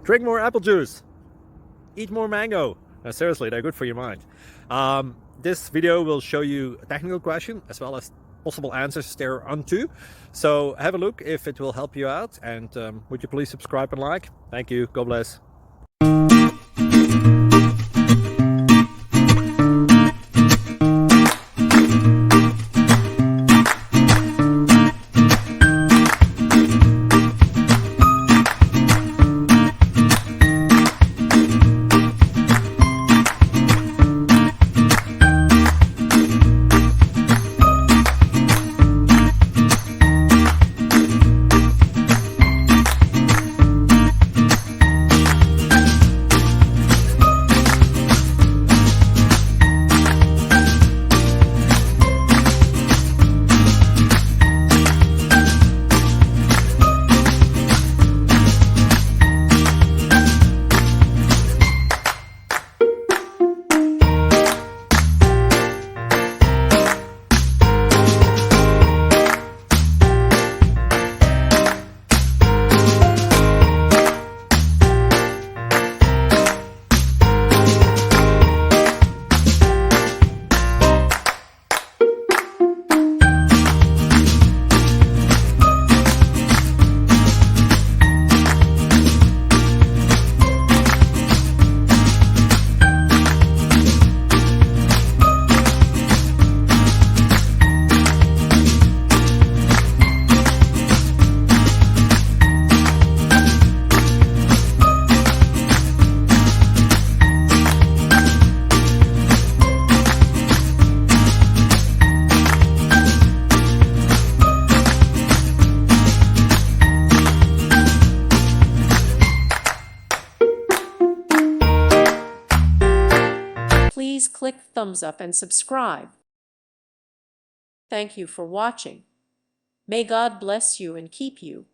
Drink more apple juice. Eat more mango. Seriously, they're good for your mind. This video will show you a technical question as well as possible answers thereunto. So have a look if it will help you out, and would you please subscribe and like? Thank you. God bless. Please click thumbs up and subscribe. Thank you for watching. May God bless you and keep you.